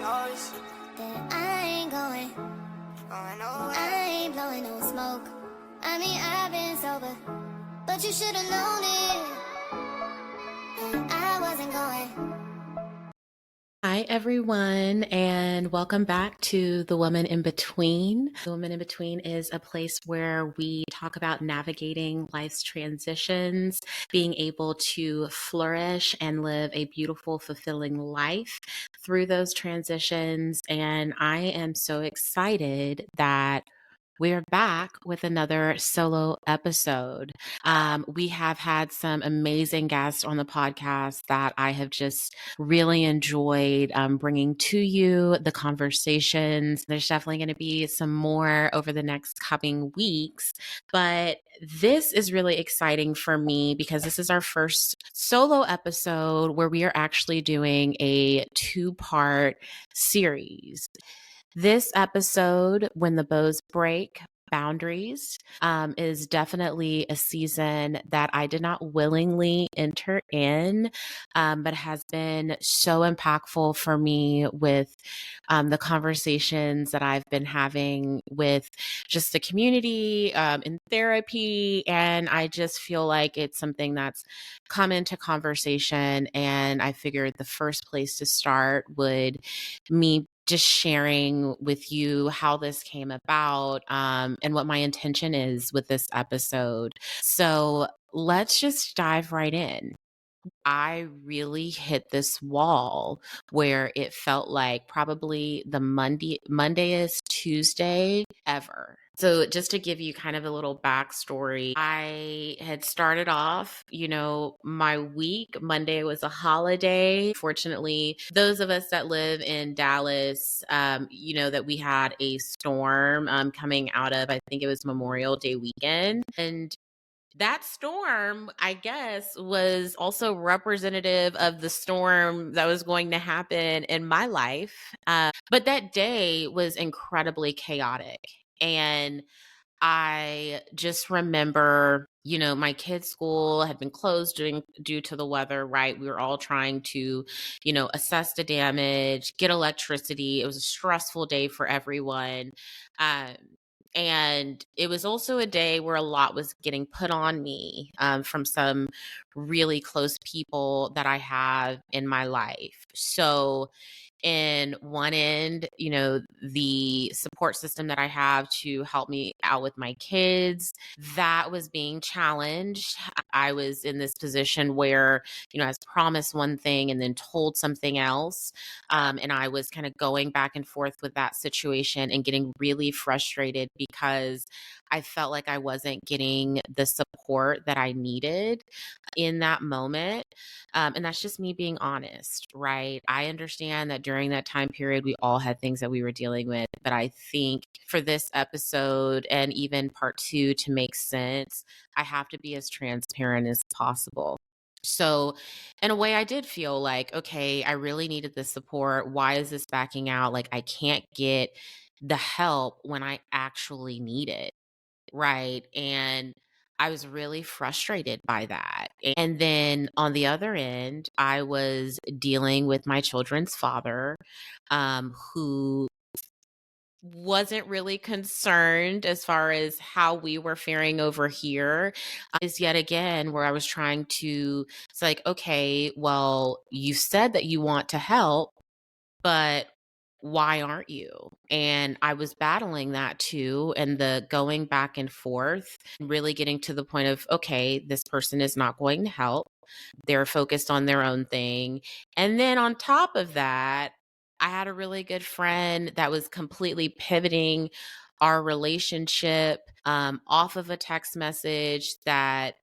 Then I ain't going nowhere. I ain't blowing no smoke. I mean, I've been sober, but you should've known it. And I wasn't going. Hi, everyone, and welcome back to The Woman in Between. The Woman in Between is a place where we talk about navigating life's transitions, being able to flourish and live a beautiful, fulfilling life through those transitions. And I am so excited that we're back with another solo episode. We have had some amazing guests on the podcast that I have just really enjoyed bringing to you the conversations. There's definitely going to be some more over the next coming weeks, but this is really exciting for me because this is our first solo episode where we are actually doing a two-part series. This episode, When the Bows Break, Boundaries, is definitely a season that I did not willingly enter in, but has been so impactful for me with the conversations that I've been having with just the community in therapy. And I just feel like it's something that's come into conversation. And I figured the first place to start would me just sharing with you how this came about and what my intention is with this episode. So let's just dive right in. I really hit this wall where it felt like probably the Mondayest Tuesday ever. So just to give you kind of a little backstory, I had started off, my week. Monday was a holiday. Fortunately, those of us that live in Dallas, that we had a storm coming out of, I think it was Memorial Day weekend. And that storm, I guess, was also representative of the storm that was going to happen in my life. But that day was incredibly chaotic. And I just remember, my kids' school had been closed due to the weather, right? We were all trying to, assess the damage, get electricity. It was a stressful day for everyone. Um, and it was also a day where a lot was getting put on me from some really close people that I have in my life. So, in one end, the support system that I have to help me out with my kids, that was being challenged. I was in this position where, I was promised one thing and then told something else. And I was kind of going back and forth with that situation and getting really frustrated because I felt like I wasn't getting the support that I needed in that moment. And that's just me being honest, right? I understand that during that time period, we all had things that we were dealing with. But I think for this episode and even part two to make sense, I have to be as transparent as possible. So, in a way, I did feel like, okay, I really needed the support. Why is this backing out? Like, I can't get the help when I actually need it. Right. And I was really frustrated by that. And then on the other end, I was dealing with my children's father, who wasn't really concerned as far as how we were faring over here. Is yet again where I was trying to, it's like, okay, well, you said that you want to help, but why aren't you? And I was battling that too, and the going back and forth, really getting to the point of, okay, this person is not going to help. They're focused on their own thing. And then on top of that, I had a really good friend that was completely pivoting our relationship off of a text message that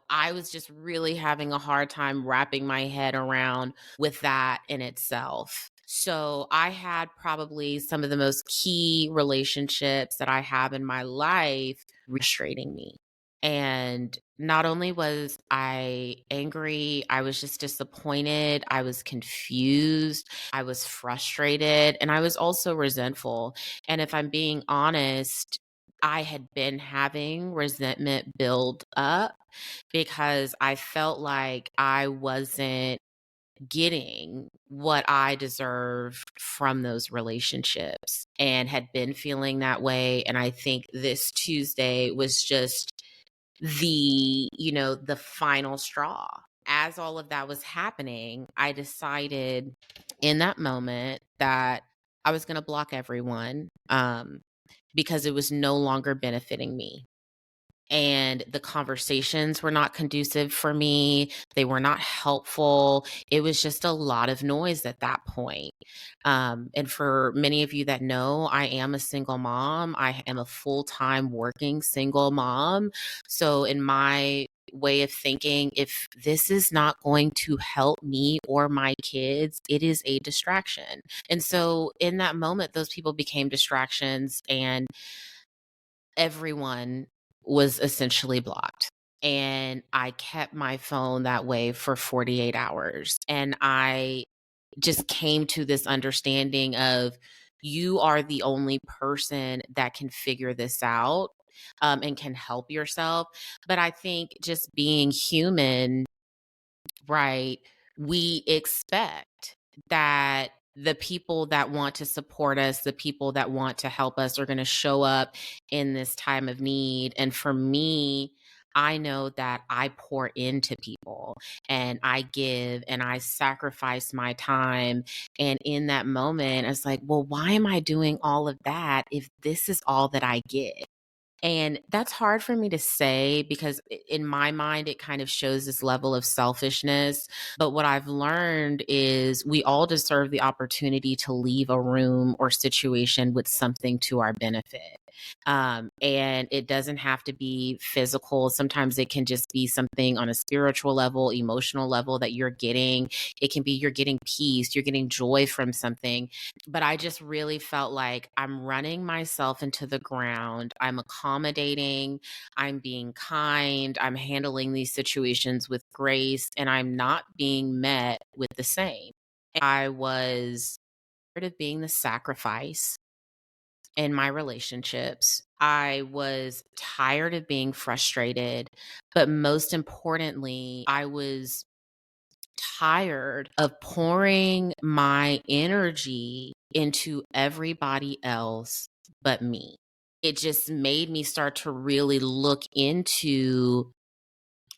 I was just really having a hard time wrapping my head around with that in itself. So I had probably some of the most key relationships that I have in my life frustrating me. And not only was I angry, I was just disappointed. I was confused. I was frustrated. And I was also resentful. And if I'm being honest, I had been having resentment build up because I felt like I wasn't getting what I deserved from those relationships and had been feeling that way. And I think this Tuesday was just the final straw. As all of that was happening, I decided in that moment that I was going to block everyone, because it was no longer benefiting me. And the conversations were not conducive for me. They were not helpful. It was just a lot of noise at that point. And for many of you that know, I am a single mom. I am a full-time working single mom. So in my way of thinking, if this is not going to help me or my kids, it is a distraction. And so in that moment, those people became distractions, and everyone was essentially blocked. And I kept my phone that way for 48 hours. And I just came to this understanding of, you are the only person that can figure this out, and can help yourself. But I think just being human, right? We expect that the people that want to support us, the people that want to help us, are going to show up in this time of need. And for me, I know that I pour into people and I give and I sacrifice my time. And in that moment, it's like, well, why am I doing all of that if this is all that I get? And that's hard for me to say because in my mind, it kind of shows this level of selfishness. But what I've learned is we all deserve the opportunity to leave a room or situation with something to our benefit. And it doesn't have to be physical. Sometimes it can just be something on a spiritual level, emotional level that you're getting. It can be you're getting peace, you're getting joy from something. But I just really felt like I'm running myself into the ground. I'm accommodating, I'm being kind, I'm handling these situations with grace, and I'm not being met with the same. I was tired of being the sacrifice in my relationships. I was tired of being frustrated. But most importantly, I was tired of pouring my energy into everybody else but me. It just made me start to really look into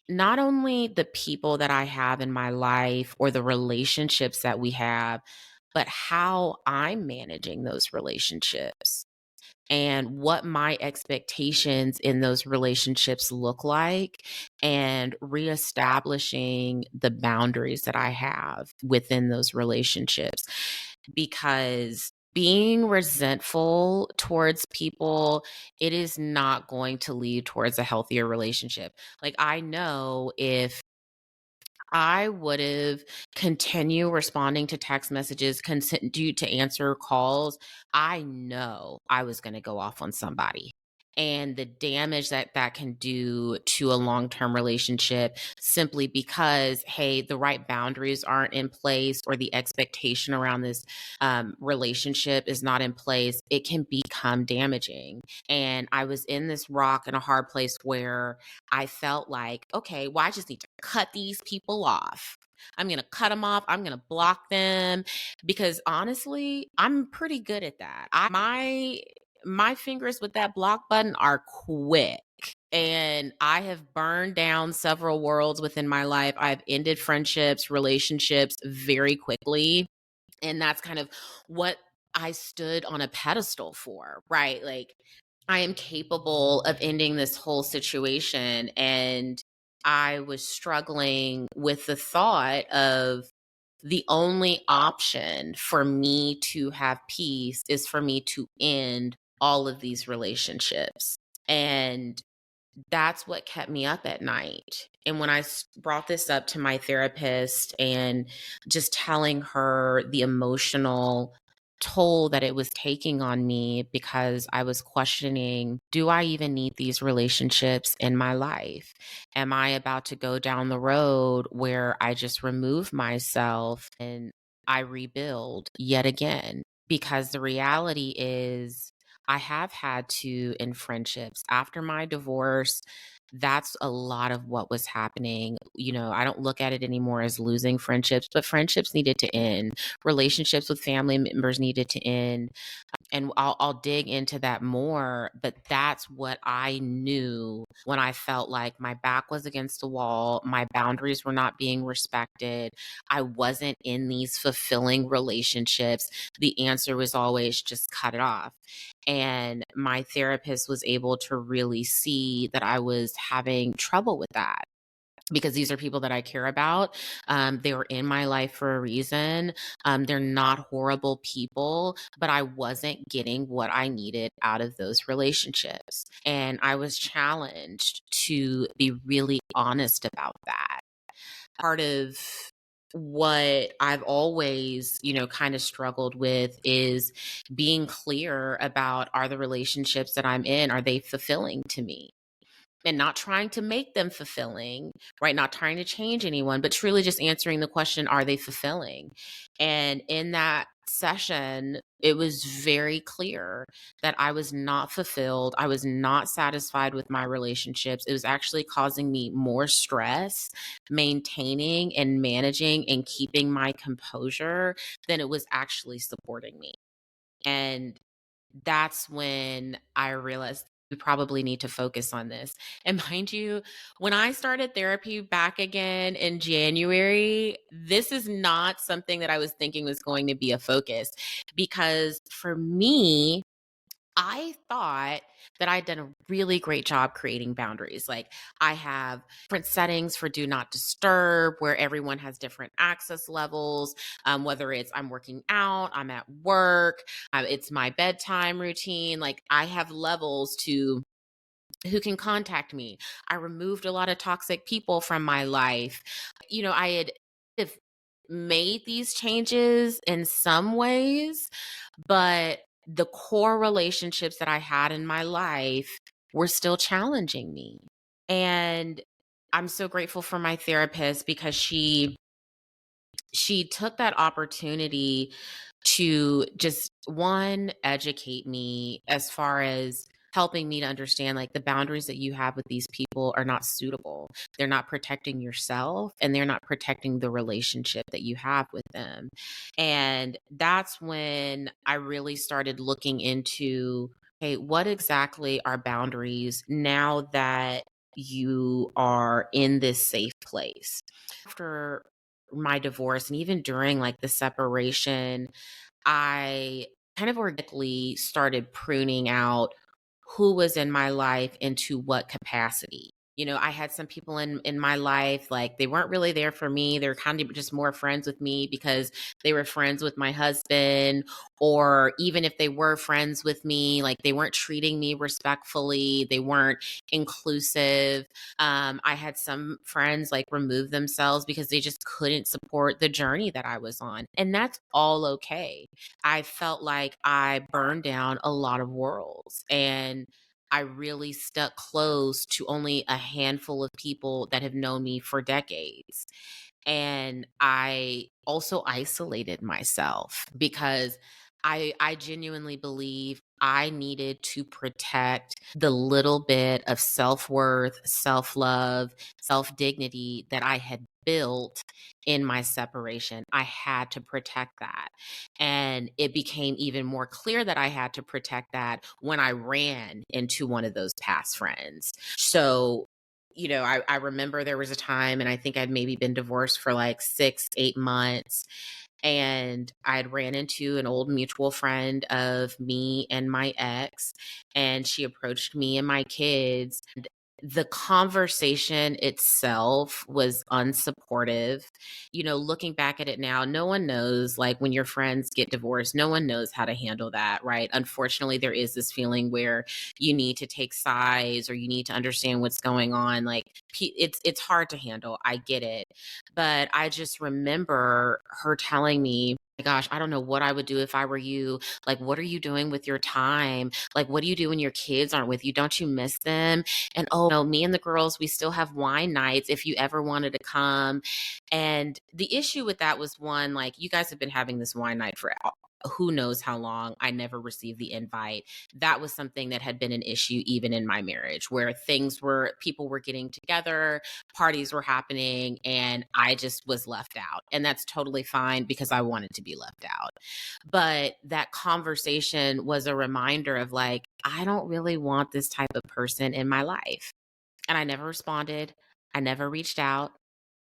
not only the people that I have in my life or the relationships that we have, but how I'm managing those relationships and what my expectations in those relationships look like, and reestablishing the boundaries that I have within those relationships. Because being resentful towards people, it is not going to lead towards a healthier relationship. Like, I know if I would have continued responding to text messages, continue to answer calls, I know I was going to go off on somebody. And the damage that that can do to a long-term relationship, simply because, hey, the right boundaries aren't in place, or the expectation around this relationship is not in place, it can become damaging. And I was in this rock and a hard place where I felt like, okay, well, I just need to cut these people off. I'm going to cut them off. I'm going to block them, because honestly, I'm pretty good at that. My fingers with that block button are quick. And I have burned down several worlds within my life. I've ended friendships, relationships very quickly. And that's kind of what I stood on a pedestal for, right? Like, I am capable of ending this whole situation. And I was struggling with the thought of, the only option for me to have peace is for me to end all of these relationships. And that's what kept me up at night. And when I brought this up to my therapist and just telling her the emotional toll that it was taking on me, because I was questioning, do I even need these relationships in my life? Am I about to go down the road where I just remove myself and I rebuild yet again? Because the reality is, I have had to, in friendships, after my divorce, That's a lot of what was happening. I don't look at it anymore as losing friendships, but friendships needed to end. Relationships with family members needed to end. And I'll dig into that more, but that's what I knew when I felt like my back was against the wall, my boundaries were not being respected, I wasn't in these fulfilling relationships. The answer was always just cut it off. And my therapist was able to really see that I was having trouble with that, because these are people that I care about. They were in my life for a reason. They're not horrible people, but I wasn't getting what I needed out of those relationships. And I was challenged to be really honest about that. Part of what I've always, kind of struggled with is being clear about, are the relationships that I'm in, are they fulfilling to me? And not trying to make them fulfilling, right? Not trying to change anyone, but truly just answering the question, are they fulfilling? And in that session, it was very clear that I was not fulfilled. I was not satisfied with my relationships. It was actually causing me more stress, maintaining and managing and keeping my composure, than it was actually supporting me. And that's when I realized we probably need to focus on this. And mind you, when I started therapy back again in January, this is not something that I was thinking was going to be a focus, because for me, I thought that I'd done a really great job creating boundaries. Like, I have different settings for do not disturb, where everyone has different access levels. Whether it's I'm working out, I'm at work, it's my bedtime routine. Like, I have levels to who can contact me. I removed a lot of toxic people from my life. I had have made these changes in some ways, but the core relationships that I had in my life were still challenging me. And I'm so grateful for my therapist, because she took that opportunity to just, one, educate me as far as helping me to understand, like, the boundaries that you have with these people are not suitable. They're not protecting yourself, and they're not protecting the relationship that you have with them. And that's when I really started looking into, hey, what exactly are boundaries now that you are in this safe place? After my divorce, and even during like the separation, I kind of organically started pruning out who was in my life and to what capacity. I had some people in my life, like, they weren't really there for me. They're kind of just more friends with me because they were friends with my husband, or even if they were friends with me, like, they weren't treating me respectfully. They weren't inclusive. I had some friends like remove themselves because they just couldn't support the journey that I was on. And that's all okay. I felt like I burned down a lot of worlds, and I really stuck close to only a handful of people that have known me for decades. And I also isolated myself because I genuinely believe I needed to protect the little bit of self-worth, self-love, self-dignity that I had built in my separation. I had to protect that. And it became even more clear that I had to protect that when I ran into one of those past friends. So, I remember there was a time, and I think I'd maybe been divorced for like 6, 8 months. And I'd ran into an old mutual friend of me and my ex, and she approached me and my kids. The conversation itself was unsupportive. Looking back at it now, no one knows, like, when your friends get divorced, no one knows how to handle that, right? Unfortunately, there is this feeling where you need to take sides, or you need to understand what's going on. Like, it's hard to handle. I get it. But I just remember her telling me, my gosh, I don't know what I would do if I were you. Like, what are you doing with your time? Like, what do you do when your kids aren't with you? Don't you miss them? And, oh no, me and the girls, we still have wine nights if you ever wanted to come. And the issue with that was, one, like, you guys have been having this wine night for who knows how long, I never received the invite. That was something that had been an issue even in my marriage, where people were getting together, parties were happening, and I just was left out. And that's totally fine because I wanted to be left out. But that conversation was a reminder of like, I don't really want this type of person in my life. And I never responded. I never reached out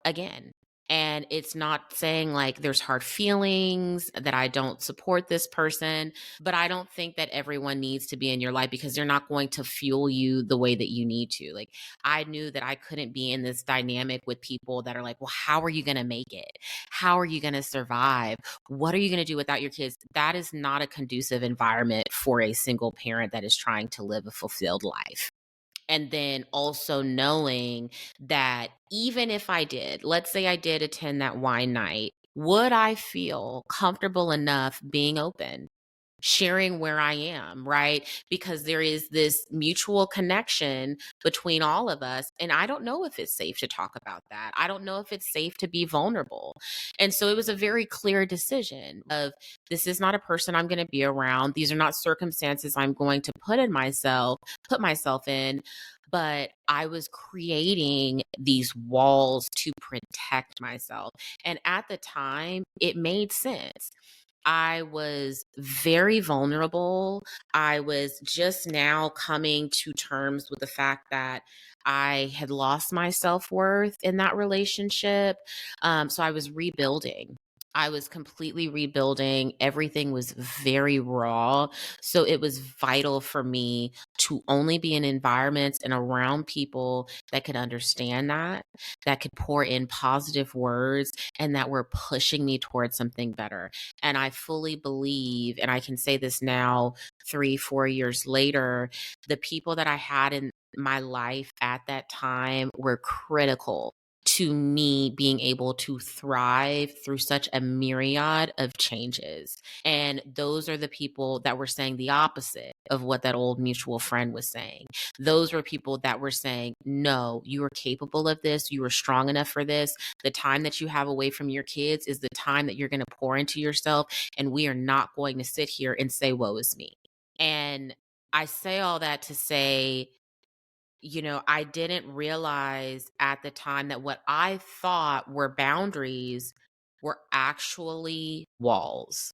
again. And it's not saying like there's hard feelings that I don't support this person, but I don't think that everyone needs to be in your life because they're not going to fuel you the way that you need to. Like, I knew that I couldn't be in this dynamic with people that are like, well, how are you going to make it? How are you going to survive? What are you going to do without your kids? That is not a conducive environment for a single parent that is trying to live a fulfilled life. And then also knowing that even if I did, let's say I did attend that wine night, would I feel comfortable enough being open, sharing where I am, right? Because there is this mutual connection between all of us. And I don't know if it's safe to talk about that. I don't know if it's safe to be vulnerable. And so it was a very clear decision of, this is not a person I'm going to be around. These are not circumstances I'm going to put myself in. But I was creating these walls to protect myself. And at the time, it made sense. I was very vulnerable. I was just now coming to terms with the fact that I had lost my self-worth in that relationship. So I was rebuilding. I was completely rebuilding. Everything was very raw. So it was vital for me to only be in environments and around people that could understand that could pour in positive words, and that were pushing me towards something better. And I fully believe, and I can say this now, 3, 4 years later, the people that I had in my life at that time were critical to me being able to thrive through such a myriad of changes. And those are the people that were saying the opposite of what that old mutual friend was saying. Those were people that were saying, no, you are capable of this. You are strong enough for this. The time that you have away from your kids is the time that you're going to pour into yourself. And we are not going to sit here and say, woe is me. And I say all that to say, I didn't realize at the time that what I thought were boundaries were actually walls.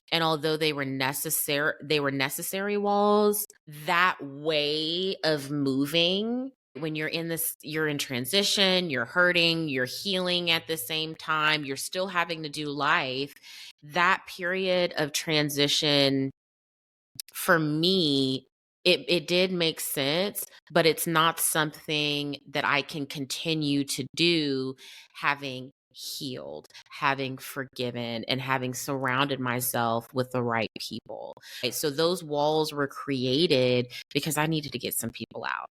And although they were necessary walls, that way of moving, when you're in transition, you're hurting, you're healing at the same time, you're still having to do life. That period of transition, for me, it did make sense, but it's not something that I can continue to do, having healed, having forgiven, and having surrounded myself with the right people. Right? So those walls were created because I needed to get some people out.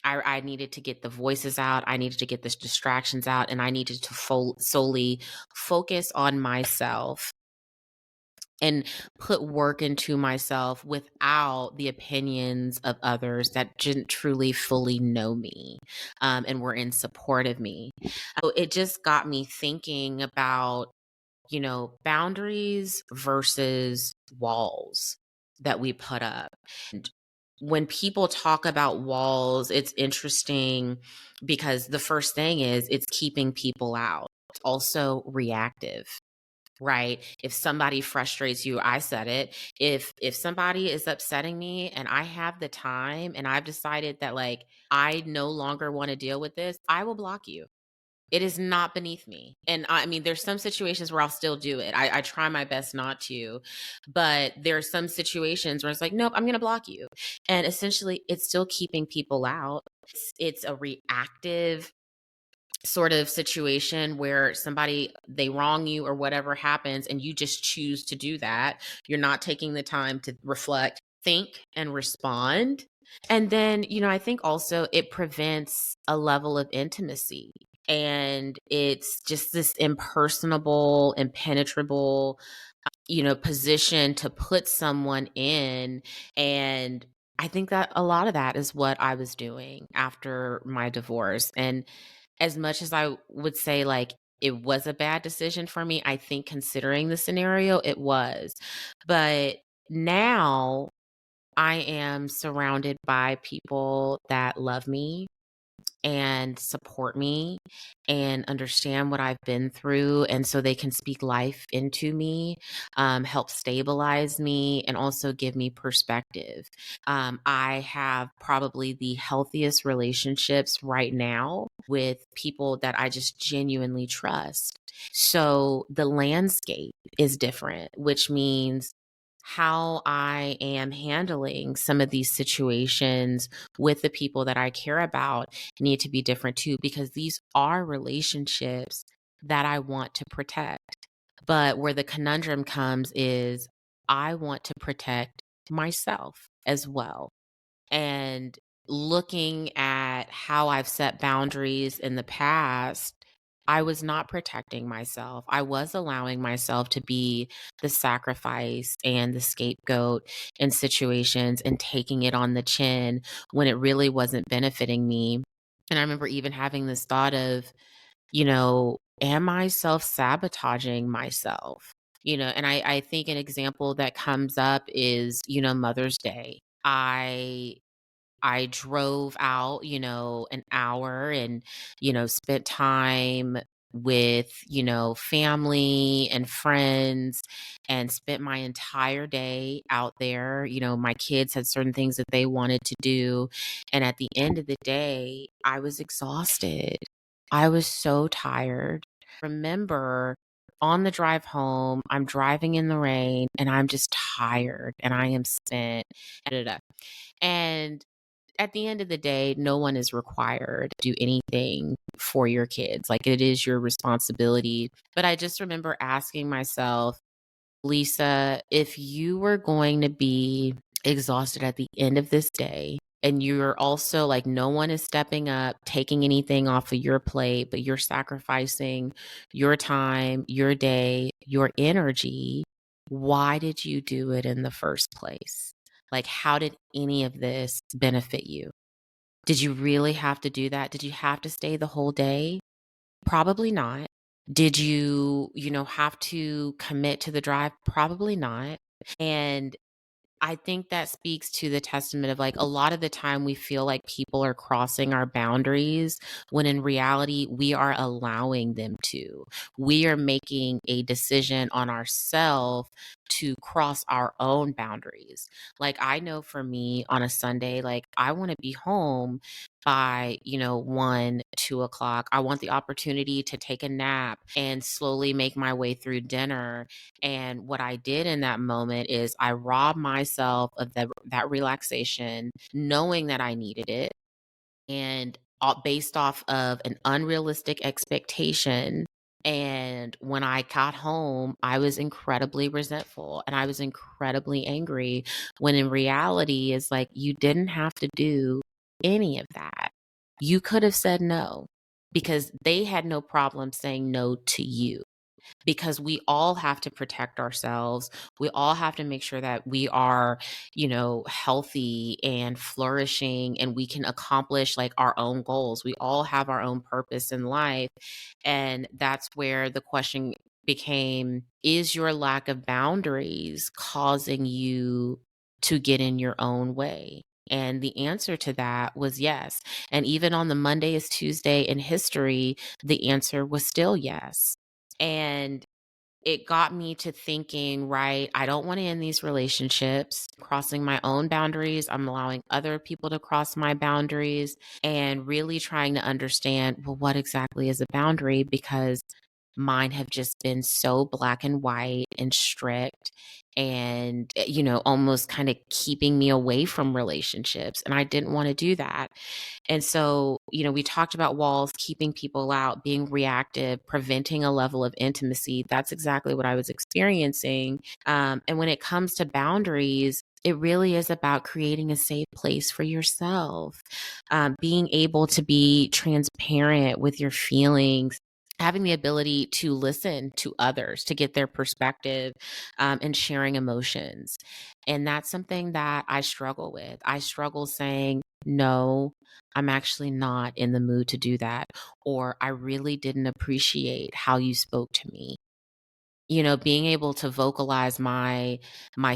I needed to get the voices out. I needed to get the distractions out, and I needed to solely focus on myself and put work into myself without the opinions of others that didn't truly fully know me, and were in support of me. So it just got me thinking about, boundaries versus walls that we put up. And when people talk about walls, it's interesting because the first thing is it's keeping people out. It's also reactive, right? If somebody frustrates you, I said it. If somebody is upsetting me and I have the time and I've decided that like I no longer want to deal with this, I will block you. It is not beneath me. And I mean, there's some situations where I'll still do it. I try my best not to, but there are some situations where it's like, nope, I'm going to block you. And essentially, it's still keeping people out. It's a reactive sort of situation where they wrong you or whatever happens, and you just choose to do that. You're not taking the time to reflect, think, and respond. And then, I think also it prevents a level of intimacy. And it's just this impersonable, impenetrable, position to put someone in. And I think that a lot of that is what I was doing after my divorce. And as much as I would say, like, it was a bad decision for me. I think considering the scenario, it was. But now I am surrounded by people that love me and support me and understand what I've been through. And so they can speak life into me, help stabilize me, and also give me perspective. I have probably the healthiest relationships right now with people that I just genuinely trust. So the landscape is different, which means how I am handling some of these situations with the people that I care about need to be different too, because these are relationships that I want to protect. But where the conundrum comes is I want to protect myself as well. And looking at how I've set boundaries in the past, I was not protecting myself. I was allowing myself to be the sacrifice and the scapegoat in situations and taking it on the chin when it really wasn't benefiting me. And I remember even having this thought of, am I self sabotaging myself? And I think an example that comes up is, Mother's Day. I drove out, an hour and, spent time with, family and friends and spent my entire day out there. My kids had certain things that they wanted to do. And at the end of the day, I was exhausted. I was so tired. Remember, on the drive home, I'm driving in the rain and I'm just tired and I am spent. Da, da, da. And at the end of the day, no one is required to do anything for your kids. Like, it is your responsibility. But I just remember asking myself, Lisa, if you were going to be exhausted at the end of this day, and you're also like, no one is stepping up, taking anything off of your plate, but you're sacrificing your time, your day, your energy, why did you do it in the first place? Like, how did any of this benefit you? Did you really have to do that? Did you have to stay the whole day? Probably not. Did you, have to commit to the drive? Probably not. And I think that speaks to the testament of, like, a lot of the time we feel like people are crossing our boundaries when in reality we are allowing them to. We are making a decision on ourselves to cross our own boundaries. Like, I know for me on a Sunday, like, I want to be home by 1, 2 o'clock. I want the opportunity to take a nap and slowly make my way through dinner. And what I did in that moment is I robbed myself of that relaxation, knowing that I needed it, and based off of an unrealistic expectation. And when I got home, I was incredibly resentful and I was incredibly angry, when in reality is like, you didn't have to do any of that. You could have said no, because they had no problem saying no to you, because we all have to protect ourselves. We all have to make sure that we are, healthy and flourishing and we can accomplish like our own goals. We all have our own purpose in life. And that's where the question became, is your lack of boundaries causing you to get in your own way? And the answer to that was yes. And even on the Monday is Tuesday in history, the answer was still yes. And it got me to thinking, right, I don't want to end these relationships, crossing my own boundaries. I'm allowing other people to cross my boundaries, and really trying to understand, well, what exactly is a boundary? Because mine have just been so black and white and strict and, almost kind of keeping me away from relationships. And I didn't want to do that. And so, we talked about walls, keeping people out, being reactive, preventing a level of intimacy. That's exactly what I was experiencing. And when it comes to boundaries, it really is about creating a safe place for yourself, being able to be transparent with your feelings, having the ability to listen to others, to get their perspective, and sharing emotions. And that's something that I struggle with. I struggle saying, no, I'm actually not in the mood to do that, or I really didn't appreciate how you spoke to me. Being able to vocalize my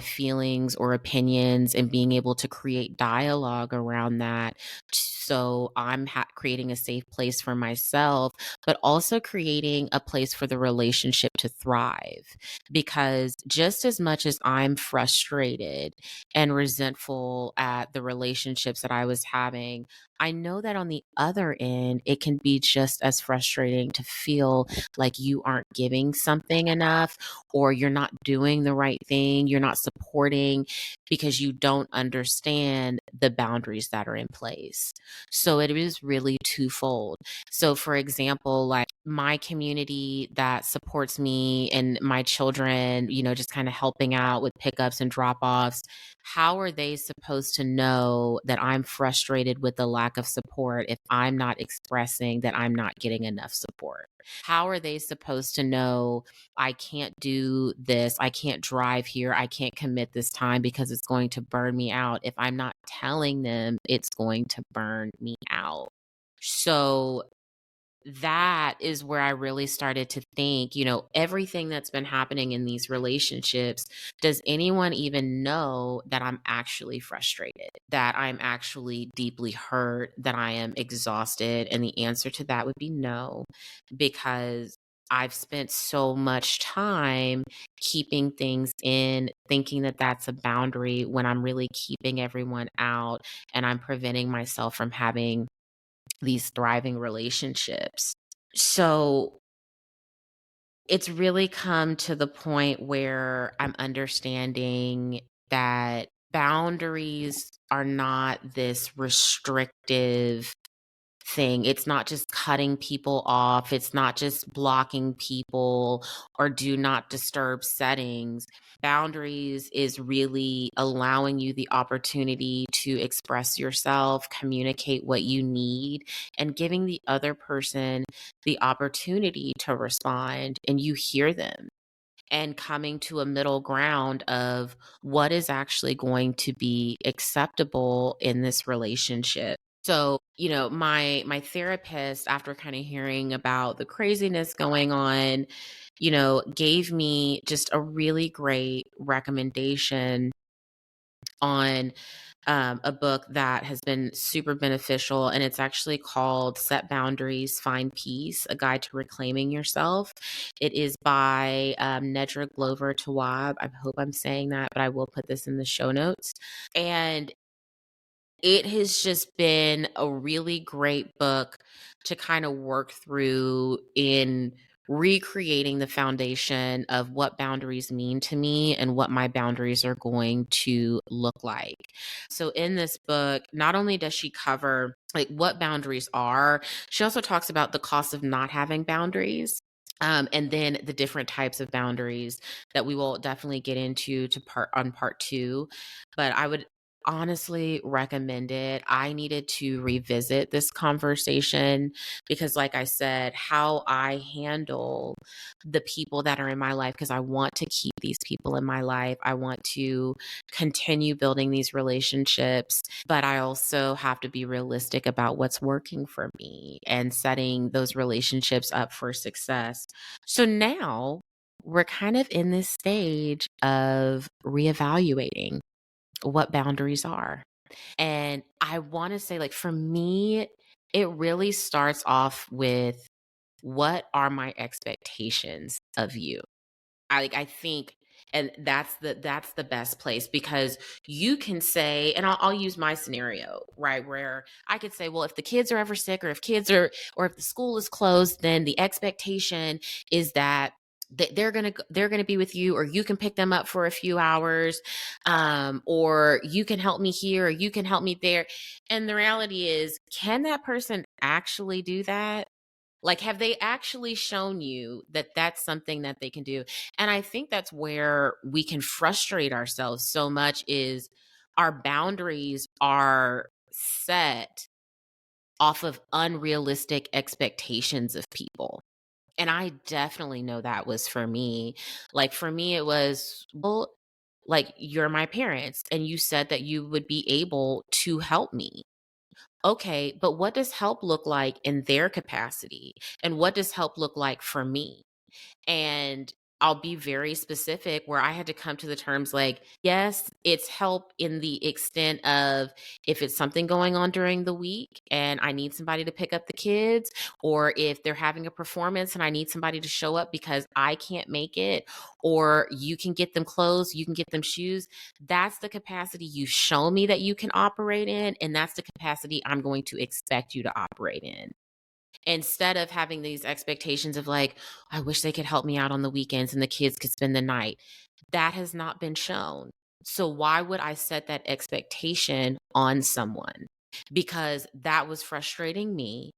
feelings or opinions and being able to create dialogue around that, so I'm creating a safe place for myself, but also creating a place for the relationship to thrive. Because just as much as I'm frustrated and resentful at the relationships that I was having, I know that on the other end, it can be just as frustrating to feel like you aren't giving something enough, or you're not doing the right thing, you're not supporting because you don't understand the boundaries that are in place. So it is really twofold. So, for example, like my community that supports me and my children, just kind of helping out with pickups and drop offs, how are they supposed to know that I'm frustrated with the lack of support if I'm not expressing that I'm not getting enough support? How are they supposed to know I can't do this, I can't drive here, I can't commit this time because it's going to burn me out if I'm not telling them it's going to burn me out? So that is where I really started to think, everything that's been happening in these relationships, does anyone even know that I'm actually frustrated, that I'm actually deeply hurt, that I am exhausted? And the answer to that would be no, because I've spent so much time keeping things in, thinking that that's a boundary when I'm really keeping everyone out and I'm preventing myself from having these thriving relationships. So it's really come to the point where I'm understanding that boundaries are not this restrictive thing. It's not just cutting people off. It's not just blocking people or do not disturb settings. Boundaries is really allowing you the opportunity to express yourself, communicate what you need, and giving the other person the opportunity to respond, and you hear them, and coming to a middle ground of what is actually going to be acceptable in this relationship. So, my therapist, after kind of hearing about the craziness going on, gave me just a really great recommendation on a book that has been super beneficial. And it's actually called Set Boundaries, Find Peace, A Guide to Reclaiming Yourself. It is by Nedra Glover Tawwab. I hope I'm saying that, but I will put this in the show notes. And it has just been a really great book to kind of work through in recreating the foundation of what boundaries mean to me and what my boundaries are going to look like. So in this book, not only does she cover like what boundaries are, she also talks about the cost of not having boundaries. And then the different types of boundaries that we will definitely get into part two. But I would honestly recommend it. I needed to revisit this conversation because, like I said, how I handle the people that are in my life, because I want to keep these people in my life. I want to continue building these relationships, but I also have to be realistic about what's working for me and setting those relationships up for success. So now we're kind of in this stage of reevaluating what boundaries are. And I want to say, like, for me, it really starts off with, what are my expectations of you? I think, and that's the best place, because you can say, and I'll use my scenario, right, where I could say, well, if the kids are ever sick, or if if the school is closed, then the expectation is that they're gonna be with you, or you can pick them up for a few hours, or you can help me here, or you can help me there. And the reality is, can that person actually do that? Like, have they actually shown you that that's something that they can do? And I think that's where we can frustrate ourselves so much, is our boundaries are set off of unrealistic expectations of people. And I definitely know that was for me. Like, for me, it was, well, like, you're my parents and you said that you would be able to help me. Okay, but what does help look like in their capacity? And what does help look like for me? And I'll be very specific where I had to come to the terms like, yes, it's help in the extent of if it's something going on during the week and I need somebody to pick up the kids, or if they're having a performance and I need somebody to show up because I can't make it, or you can get them clothes, you can get them shoes. That's the capacity you show me that you can operate in. And that's the capacity I'm going to expect you to operate in, instead of having these expectations of like, I wish they could help me out on the weekends and the kids could spend the night. That has not been shown. So why would I set that expectation on someone? Because that was frustrating me.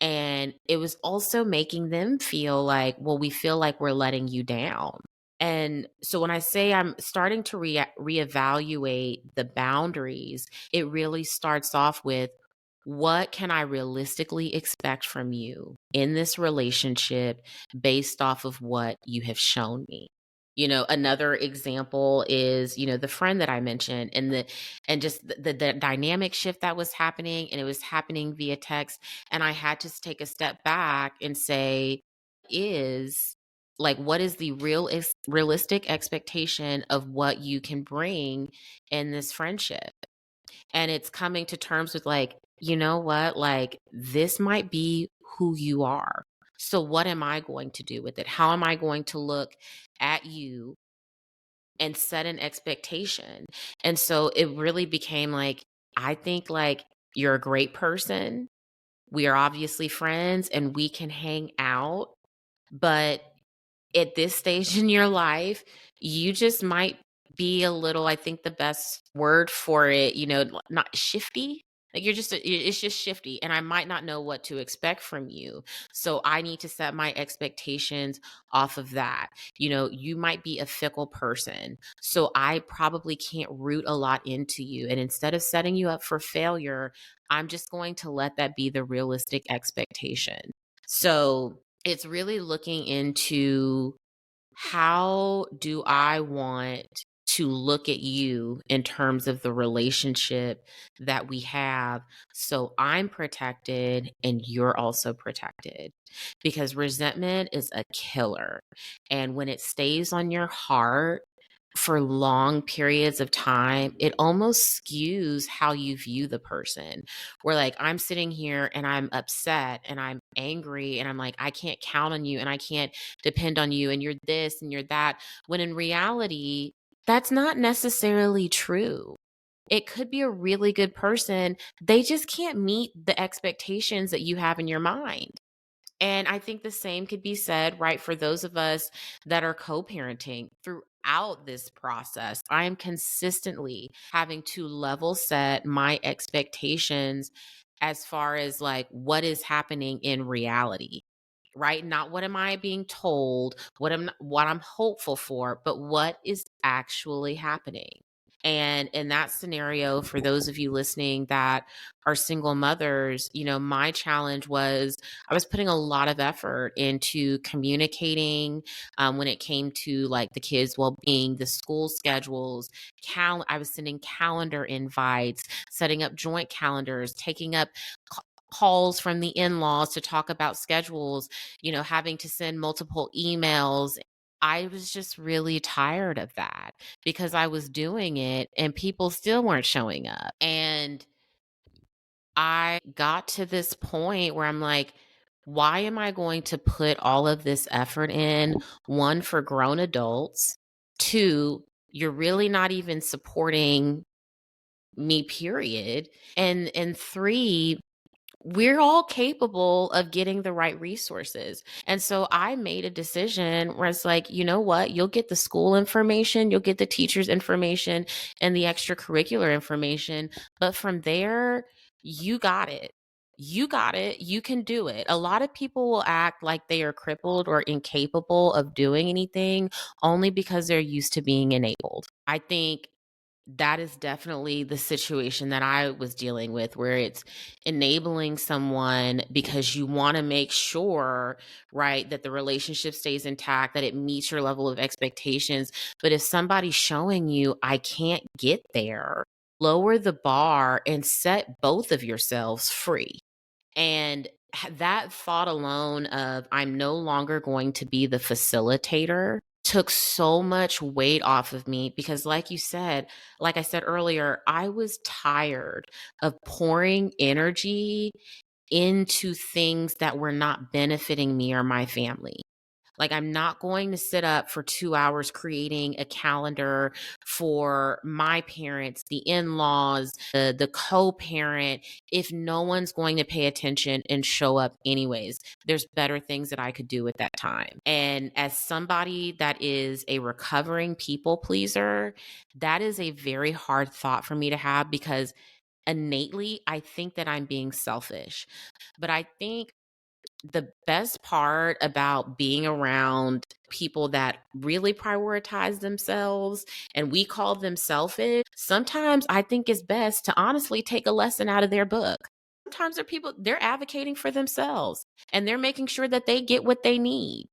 And it was also making them feel like, well, we feel like we're letting you down. And so when I say I'm starting to reevaluate the boundaries, it really starts off with, what can I realistically expect from you in this relationship based off of what you have shown me? Another example is, the friend that I mentioned, and just the dynamic shift that was happening, and it was happening via text. And I had to take a step back and say, is what is the realistic expectation of what you can bring in this friendship? And it's coming to terms with like, you know what, like this might be who you are. So what am I going to do with it? How am I going to look at you and set an expectation? And so it really became like, I think like you're a great person. We are obviously friends and we can hang out. But at this stage in your life, you just might be a little, I think the best word for it, not shifty. Like it's just shifty, and I might not know what to expect from you. So I need to set my expectations off of that. You might be a fickle person. So I probably can't root a lot into you. And instead of setting you up for failure, I'm just going to let that be the realistic expectation. So it's really looking into, how do I want to look at you in terms of the relationship that we have, so I'm protected and you're also protected? Because resentment is a killer. And when it stays on your heart for long periods of time, it almost skews how you view the person. Where like I'm sitting here and I'm upset and I'm angry and I'm like, I can't count on you and I can't depend on you and you're this and you're that. When in reality, that's not necessarily true. It could be a really good person. They just can't meet the expectations that you have in your mind. And I think the same could be said, right, for those of us that are co parenting throughout this process. I am consistently having to level set my expectations as far as like what is happening in reality, right? Not what am I being told, what I'm hopeful for, but what is actually happening. And in that scenario, for those of you listening that are single mothers, my challenge was I was putting a lot of effort into communicating when it came to like the kids' well being, the school schedules. I was sending calendar invites, setting up joint calendars, taking up calls from the in-laws to talk about schedules, having to send multiple emails. I was just really tired of that because I was doing it and people still weren't showing up. And I got to this point where I'm like, why am I going to put all of this effort in? One, for grown adults. Two, you're really not even supporting me, period. And three, we're all capable of getting the right resources. And so I made a decision where it's like, you know what? You'll get the school information, you'll get the teacher's information and the extracurricular information. But from there, you got it. You got it. You can do it. A lot of people will act like they are crippled or incapable of doing anything only because they're used to being enabled. I think that is definitely the situation that I was dealing with, where it's enabling someone because you want to make sure, right, that the relationship stays intact, that it meets your level of expectations. But if somebody's showing you, I can't get there, lower the bar and set both of yourselves free. And that thought alone of I'm no longer going to be the facilitator took so much weight off of me because like I said earlier, I was tired of pouring energy into things that were not benefiting me or my family. Like, I'm not going to sit up for 2 hours creating a calendar for my parents, the in laws, the co parent, if no one's going to pay attention and show up anyways. There's better things that I could do at that time. And as somebody that is a recovering people pleaser, that is a very hard thought for me to have because innately, I think that I'm being selfish. But I think the best part about being around people that really prioritize themselves and we call them selfish, sometimes I think it's best to honestly take a lesson out of their book. Sometimes they're advocating for themselves and they're making sure that they get what they need.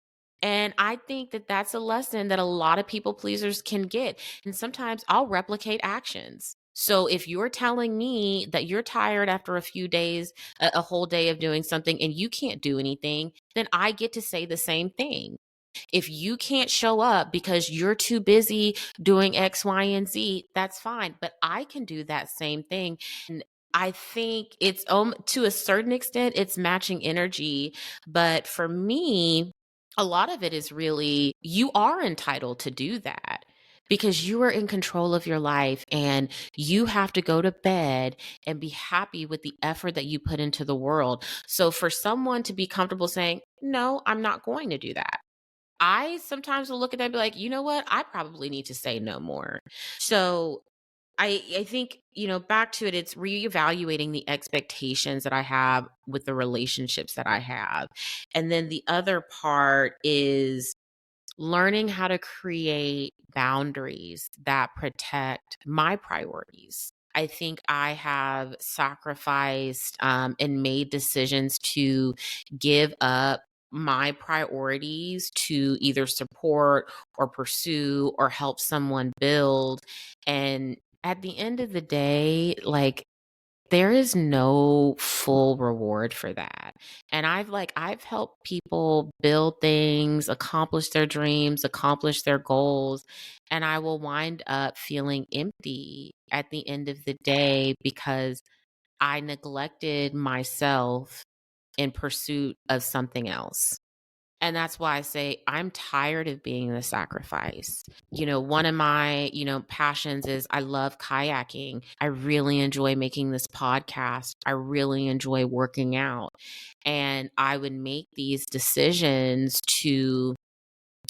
And I think that that's a lesson that a lot of people pleasers can get. And sometimes I'll replicate actions. So if you're telling me that you're tired after a few days, a whole day of doing something, and you can't do anything, then I get to say the same thing. If you can't show up because you're too busy doing X, Y, and Z, that's fine. But I can do that same thing. And I think it's to a certain extent, it's matching energy. But for me, a lot of it is really you are entitled to do that because you are in control of your life and you have to go to bed and be happy with the effort that you put into the world. So for someone to be comfortable saying, no, I'm not going to do that. I sometimes will look at that and be like, you know what? I probably need to say no more. So I think, back to it, it's reevaluating the expectations that I have with the relationships that I have. And then the other part is learning how to create boundaries that protect my priorities. I think I have sacrificed and made decisions to give up my priorities to either support or pursue or help someone build. And at the end of the day, like, there is no full reward for that. And I've helped people build things, accomplish their dreams, accomplish their goals, and I will wind up feeling empty at the end of the day because I neglected myself in pursuit of something else. And that's why I say I'm tired of being the sacrifice. One of my, passions is I love kayaking. I really enjoy making this podcast. I really enjoy working out. And I would make these decisions to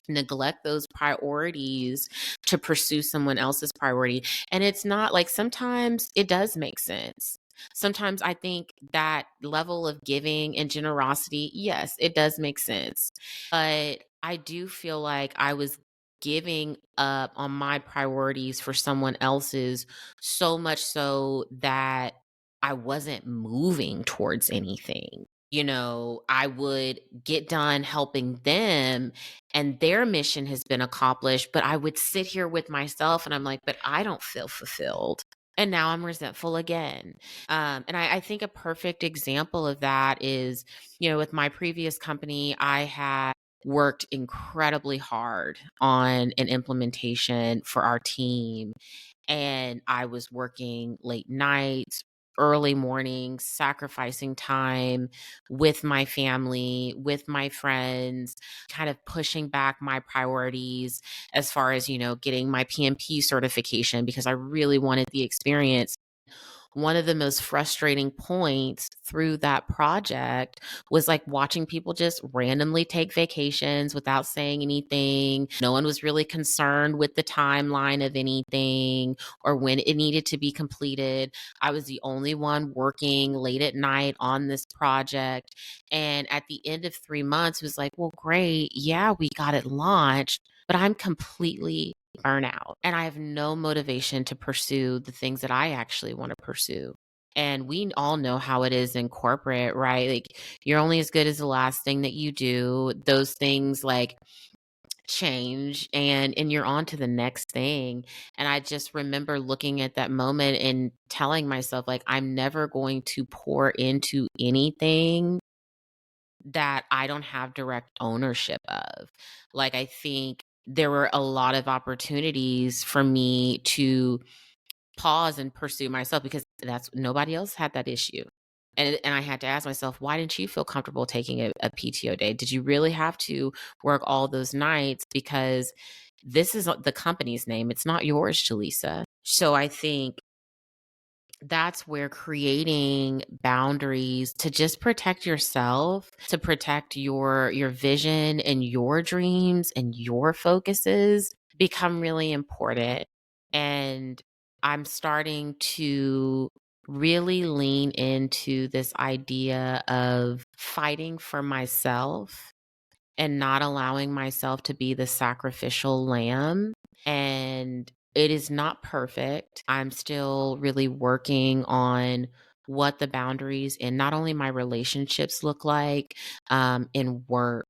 neglect those priorities to pursue someone else's priority. And it's not like sometimes it does make sense. Sometimes I think that level of giving and generosity, yes, it does make sense. But I do feel like I was giving up on my priorities for someone else's so much so that I wasn't moving towards anything. I would get done helping them and their mission has been accomplished, but I would sit here with myself and I'm like, but I don't feel fulfilled. And now I'm resentful again. And I think a perfect example of that is, with my previous company, I had worked incredibly hard on an implementation for our team. And I was working late nights, early mornings, sacrificing time with my family, with my friends, kind of pushing back my priorities as far as, getting my PMP certification because I really wanted the experience. One of the most frustrating points through that project was like watching people just randomly take vacations without saying anything. No one was really concerned with the timeline of anything or when it needed to be completed. I was the only one working late at night on this project. And at the end of 3 months, it was like, well, great. Yeah, we got it launched, but I'm completely burnout and I have no motivation to pursue the things that I actually want to pursue. And we all know how it is in corporate, right? Like, you're only as good as the last thing that you do. Those things, like, change and you're on to the next thing. And I just remember looking at that moment and telling myself, like, I'm never going to pour into anything that I don't have direct ownership of. Like, I think there were a lot of opportunities for me to pause and pursue myself because that's nobody else had that issue. And I had to ask myself, why didn't you feel comfortable taking a PTO day? Did you really have to work all those nights? Because this is the company's name. It's not yours, Jaleesa. So I think that's where creating boundaries to just protect yourself, to protect your vision and your dreams and your focuses become really important. And I'm starting to really lean into this idea of fighting for myself and not allowing myself to be the sacrificial lamb. And it is not perfect. I'm still really working on what the boundaries in not only my relationships look like, in work,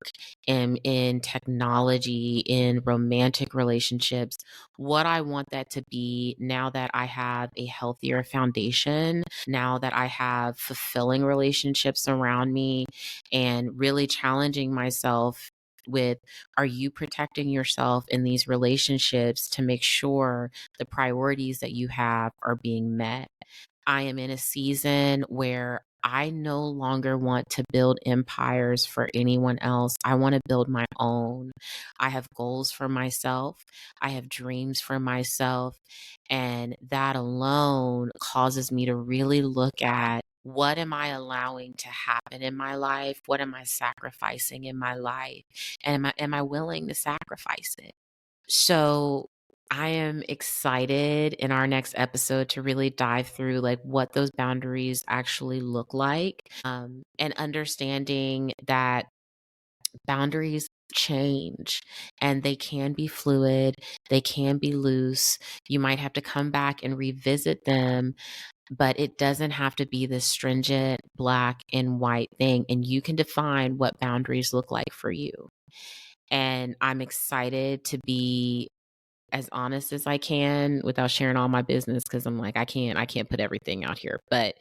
in technology, in romantic relationships, what I want that to be now that I have a healthier foundation, now that I have fulfilling relationships around me, and really challenging myself with, are you protecting yourself in these relationships to make sure the priorities that you have are being met? I am in a season where I no longer want to build empires for anyone else. I want to build my own. I have goals for myself. I have dreams for myself. And that alone causes me to really look at, what am I allowing to happen in my life? What am I sacrificing in my life? And am I willing to sacrifice it? So I am excited in our next episode to really dive through like what those boundaries actually look like, and understanding that boundaries change and they can be fluid, they can be loose. You might have to come back and revisit them, but it doesn't have to be this stringent black and white thing. And you can define what boundaries look like for you. And I'm excited to be as honest as I can without sharing all my business, because I'm like, I can't put everything out here. But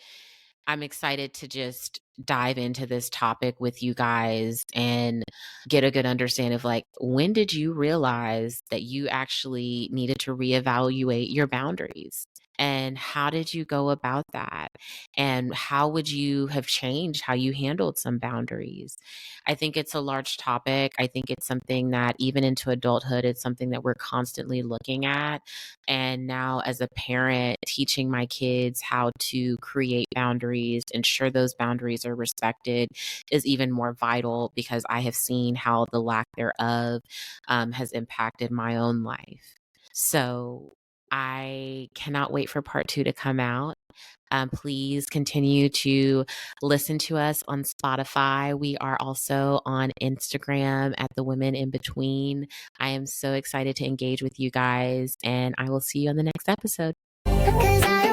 I'm excited to just dive into this topic with you guys and get a good understanding of, like, when did you realize that you actually needed to reevaluate your boundaries? And how did you go about that? And how would you have changed how you handled some boundaries? I think it's a large topic. I think it's something that even into adulthood, it's something that we're constantly looking at. And now, as a parent, teaching my kids how to create boundaries, ensure those boundaries are respected, is even more vital because I have seen how the lack thereof has impacted my own life. So I cannot wait for part 2 to come out. Please continue to listen to us on Spotify. We are also on Instagram at The Women in Between. I am so excited to engage with you guys, and I will see you on the next episode. Cause I